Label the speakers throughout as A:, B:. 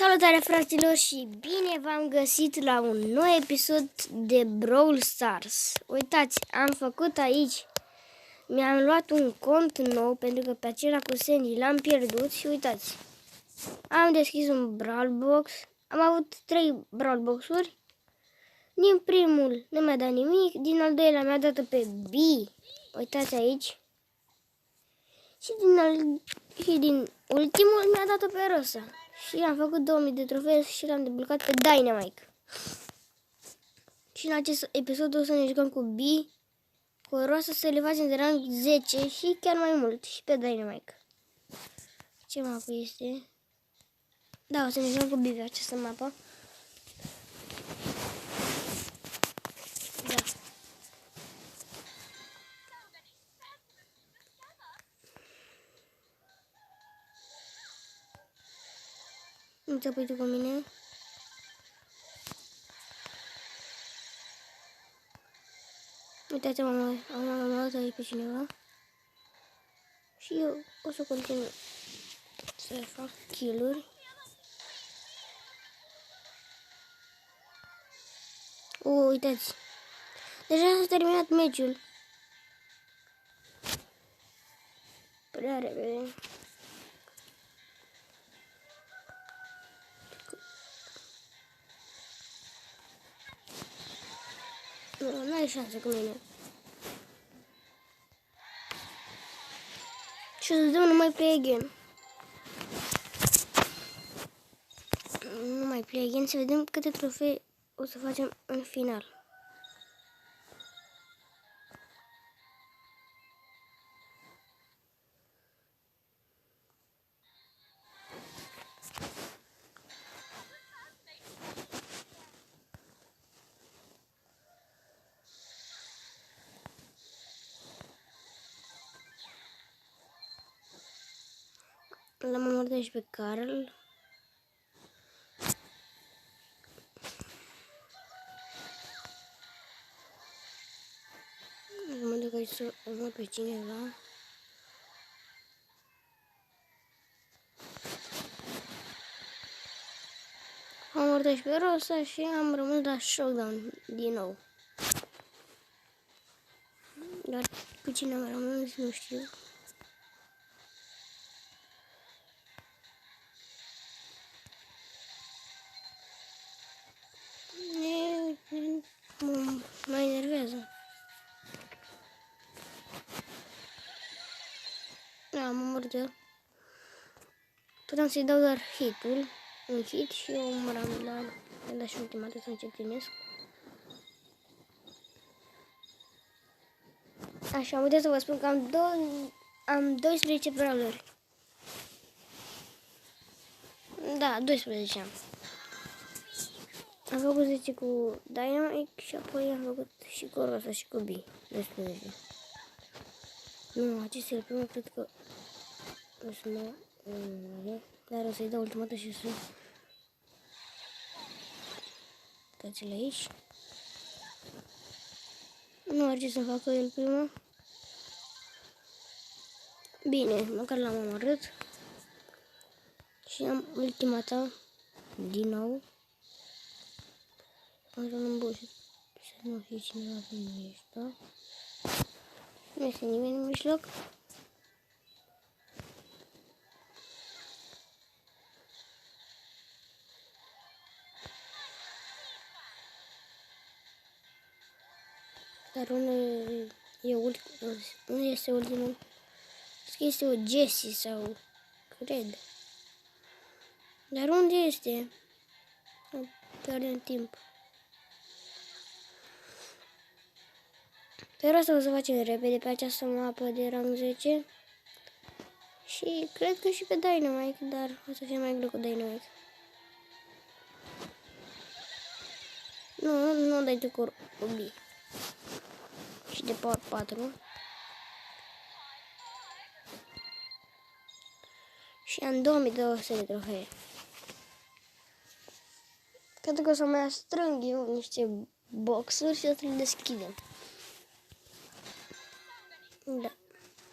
A: Salutare fraților și bine v-am găsit la un nou episod de Brawl Stars. Uitați, am făcut aici, mi-am luat un cont nou pentru că pe acela cu Sandy l-am pierdut și uitați. Am deschis un Brawl Box, am avut 3 Brawl Box-uri. Din primul nu mi-a dat nimic, din al doilea mi-a dat pe B. Uitați aici. Și din ultimul mi-a dat-o pe Rosa. Și am făcut 2000 de trofee și l-am deblocat pe Dynamite. Și în acest episod o să ne jucăm cu B, cu Rosa, să le facem de rang 10 și chiar mai mult. Și pe Dynamite. Ce mapă este? Da, o să ne jucăm cu B pe această mapă. Da. Nu te pui tu cu mine. Uitați, am luat aici pe cineva. Și eu o să continui să fac kill-uri. Uitați. Deja s-a terminat meciul. Prea repede. Nu, n-ai șansă cu mine. Și o să dăm numai play again. Numai play again, să vedem câte trofee o să facem în final. L-am omorât și pe Carl. Mă duc aici să omor pe cineva. Am omorât și pe Rosa și am rămas la showdown din nou. Dar cu cine am rămas nu știu. Mă enervează. Da, am omorât eu. Puteam să-i dau doar hit-ul, un hit și eu omoram, dar mi-am dat și ultima dată să încetinesc. Așa, am uitat să vă spun că am 12 brawleri. Da, 12 am. Am făcut 10 cu Dynamite și apoi am făcut și cu Rosa și cu B. 12. Nu, acesta e el primul, cred că o să mă... Dar o să-i dau ultima dată și să... Uitați-l aici. Nu ar ce să facă el primul. Bine, măcar l-am omorât. Și am ultima dată din nou. Am să nu bușit. Să nu fie cineva pe mijloc. Nu este nimeni în mijloc. Dar unul nu este ultimul. Cred că este o Jessie sau cred. Dar unde este? Pierdem timp. Pe asta o să facem repede pe această mapă de rang 10. Și cred că și pe Dynamite, dar o să fie mai greu cu Dynamite. Nu dai tu cu B. Și de power 4. Și am 2200 de trofee. Cred că o să mai strâng eu niște boxuri și o să le deschidem. Da.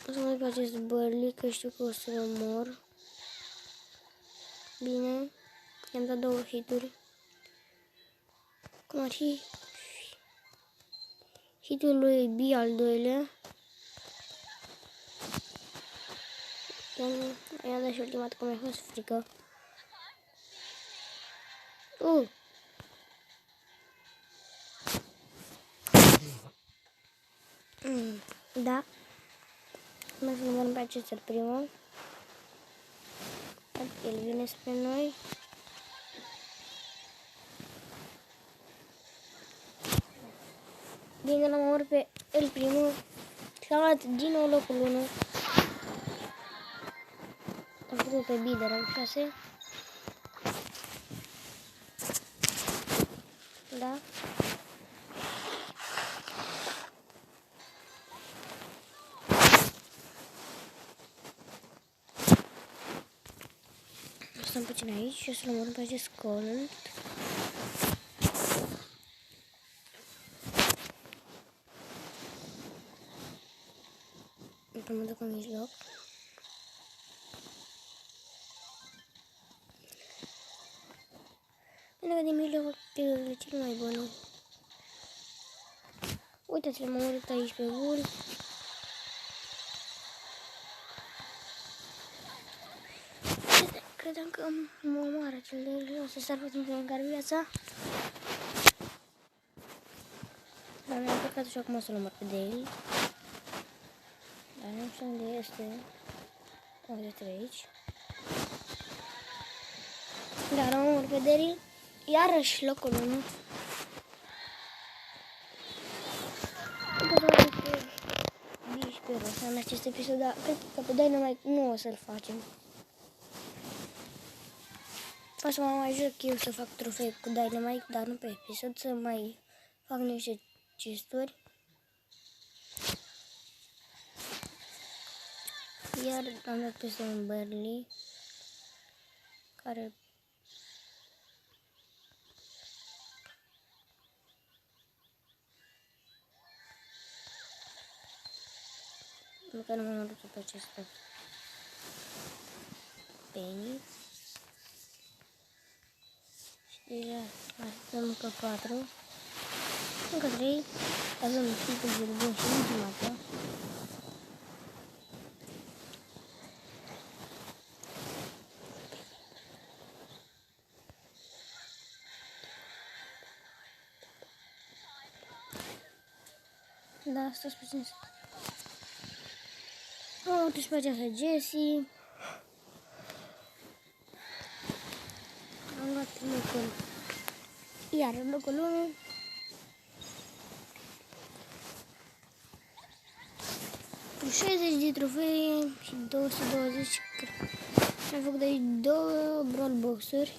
A: O să mai fac acest bărlic, că știu că o să mă mor. Bine. I-am dat 2 hituri. Cum ar fi hitul lui B al doilea. I-am dat și ultima dată că mi-a fost frică. Da. Mai să numărăm pe acesta primul. El vine spre noi. Bine, l-am omorât pe el primul. Și am luat din nou locul 1. Am făcut pe B de rank 6. Da. Stăm puțin aici și o să-l omorâm pe acest Colt. Mă duc în mijloc. Pentru că din mijloc e cel mai bun. Uitați-l, m-am omorât aici pe Bull. Credeam că mă omoară cel de jos, să sar puțin în care viața. Dar mi-am plecat și acum o să-l omor pe Dale. Dar nu știu unde este. Uite aici. Dar am omor pe Dale. Iarăși locul 1. Încă să mai pe B și pe Rosa în acest episod, dar cred că pe Dynamite nu o să-l facem. O să mă mai joc eu să fac trofee cu Dynamite, dar nu pe episod, să mai fac niște chesturi. Iar am dat peste un Burley care măcar nu m-am arătat pe acesta Penny. Și deja avem încă 4. Încă 3. Avem tipul de bun și ultimata. Da, stați puțin. Am uite și pe aceasta Jessie. Am luat locul. Iar locul 1. Cu 60 de trofee și 220. Am făcut aici 2 brawl box-uri.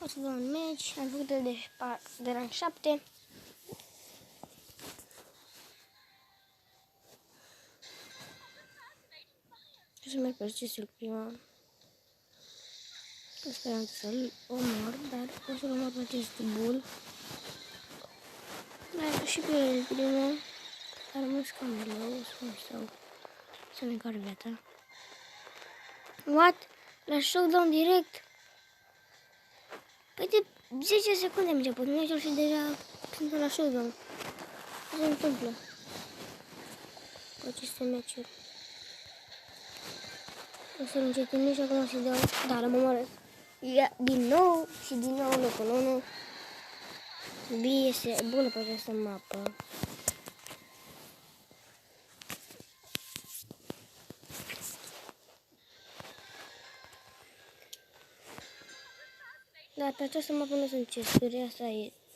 A: O să dau un match. Am făcut de rank 7. O să merg pe acestul prima. Speram să-l omor, dar o să-l omor pe acest Bull. Dar și pe el primul. A rămas cam rău, sau să-mi încar viața. What? La showdown direct? Păi de 10 secunde am început meciul și deja sunt la showdown. Ce se întâmplă cu aceste meciuri? O să-l încetinesc și acum o să-i dau. Da, l-am omorât. Din nou și din nou locul 1. B este bună pe această mapă. Dar pe această mapă nu sunt chesturi, asta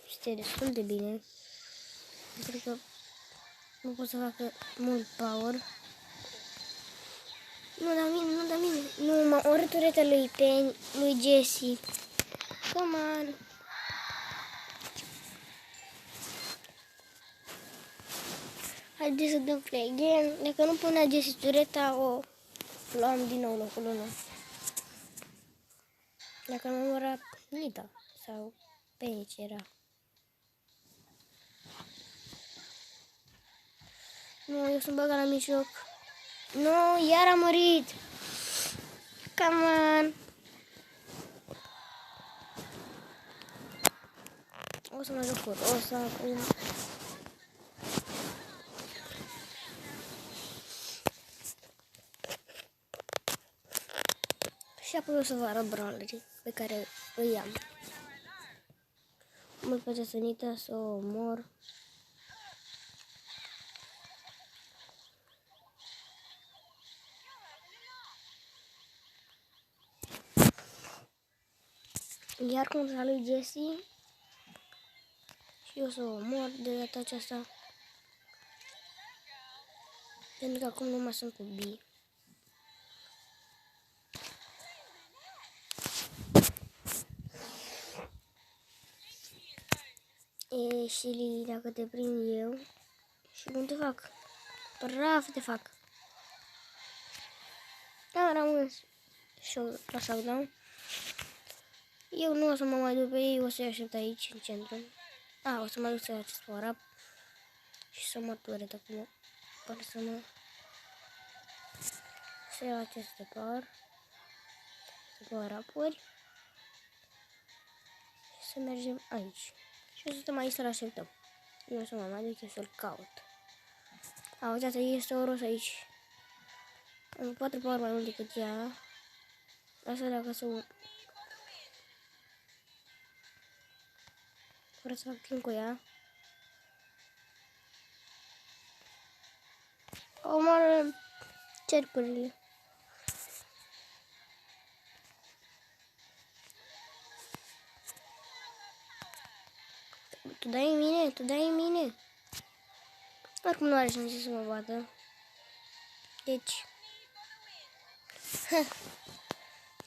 A: este destul de bine. Pentru că nu pot să facă mult power. Nu da mine, nu da mine. Nu, m-am omorât ureta lui Jessie. Come on. Haideți să dăm play again. Dacă nu punea Jessie tureta, o luam din nou locul 1. Dacă nu era Nita sau Penny ce era. Nu, eu sunt băgat la mijloc. Nu, iar am murit. Come on! O să mă joc cu Rosa acum. Și apoi o să vă arăt brawlerii pe care îi am. Mult pe Sănita să o omor. Iar contra lui Jesse. Și eu să o omor de data aceasta. Pentru că acum nu mai sunt cu B. E și dacă te prind eu. Și cum te fac? Praf te fac. Am rămas și la shutdown. Eu nu o să mă mai duc pe ei, o să-i aștept aici, în centru. O să mă duc să iau acest power-up. Și să mă turet acum. Până să mă... Să iau aceste power-up-uri. Și să mergem aici. Și o să stăm aici să-l așteptăm. Eu o să mă mai duc să-l caut. Uitați, este o Rosa aici. Am 4 power mai mult decât ea. Asta dacă să... Fără să fac timp cu ea. Omoară cercurile. Tu dai în mine, tu dai în mine. Oricum nu are șanse să mă bată. Deci...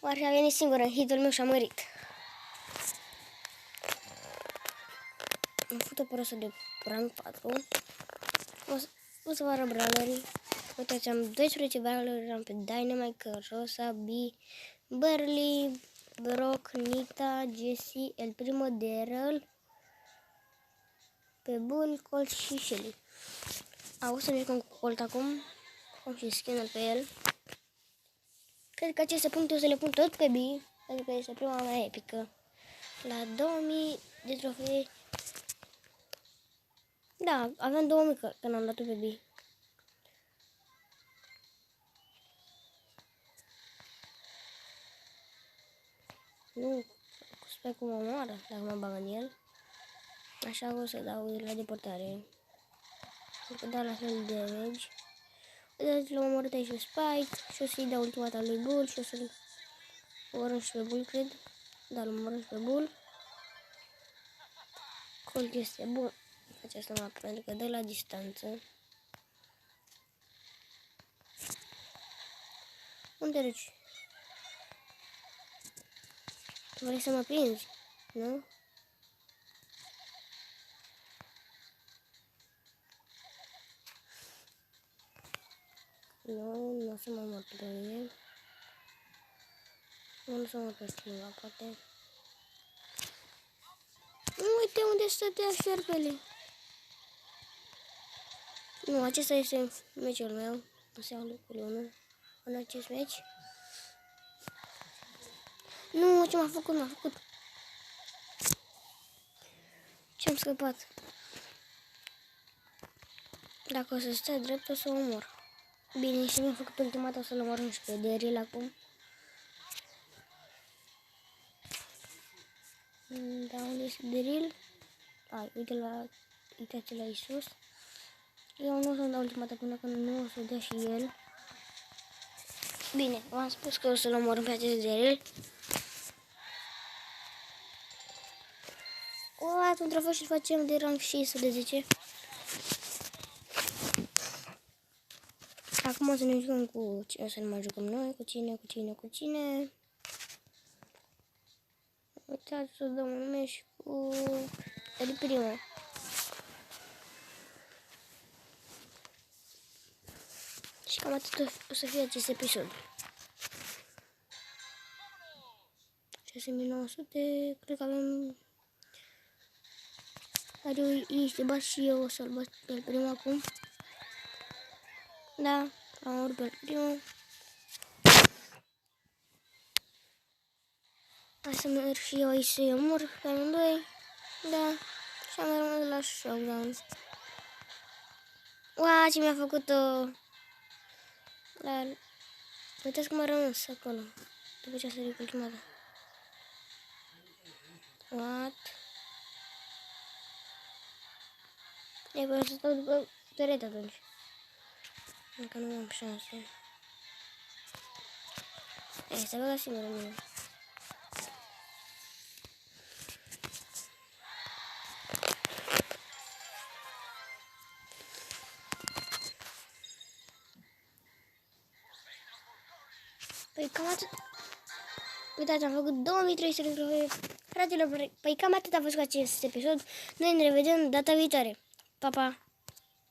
A: Ar fi venit singur în hitul meu și a mărit. Am făcut o prosă de rank 4. O să vă arăt brawlerii. Uitați, am 12 brawleri, am pe Dynamite, Rosa, B, Burly, Brock, Nita, Jessie, El Primo, Daryl, pe Bull, Colt și Shelly. O să mergem cu Colt acum. Am și skin-ul pe el. Cred că aceste puncte o să le pun tot pe B, pentru că este prima mea epică. La 2000 de trofee. Da, aveam 2000 când am dat-o pe B. Nu, sper cum mă omoară dacă mă bag în el. Așa că o să dau la deportare. O să dau la fel de damage. Uitați, l-am omorât aici pe Spike și o să-i dau ultimata lui Bull și o să-l omorâm și pe Bull, cred. Da, l-am omorât și pe Bull. Colt este bun această mapă pentru că dă la distanță. Unde duci? Vrei să mă prinzi? Nu? Nu o să mă mor pe mine. Nu o să mă pe cineva, poate. Uite unde stătea șerpele. Nu, acesta este meciul meu. O să iau locul 1 în acest meci. Nu, ce m-a făcut? Ce-am scăpat? Dacă o să stai drept, o să o omor. Bine, și mi-a făcut ultimata, o să-l omorâm și pe Daryl acum. Da, unde este Daryl? Uitați la Isus. Eu nu o să-mi dau ultimata până când nu o să dea și el. Bine, v-am spus că o să-l omorâm pe acest Daryl. Un trofeu și-l facem de rank 16. Acum o să ne jucăm cu... O să ne mai jucăm noi, cu cine. Uitați, să dăm un meci cu... El Primo. Și cam atât o să fie acest episod. 6900, cred că avem... Are niște bați și eu o să-l bat pe El Primo acum. Da, am urât pe El Primo. Hai să merg și eu aici să-i omor pe amândoi. Da. Și am rămas la showdown. Ua, ce mi-a făcut-o! La... Uitați cum a rămas acolo. După ce a sărit ultima dată. What? E vreau să stau după perete atunci. Încă nu am șanse. Ei, să băga singur în mine. Păi cam atât. Uitați, am făcut 2300 de trofee. Fraților, păi cam atât a fost cu acest episod. Noi ne revedem data viitoare. Pa, pa!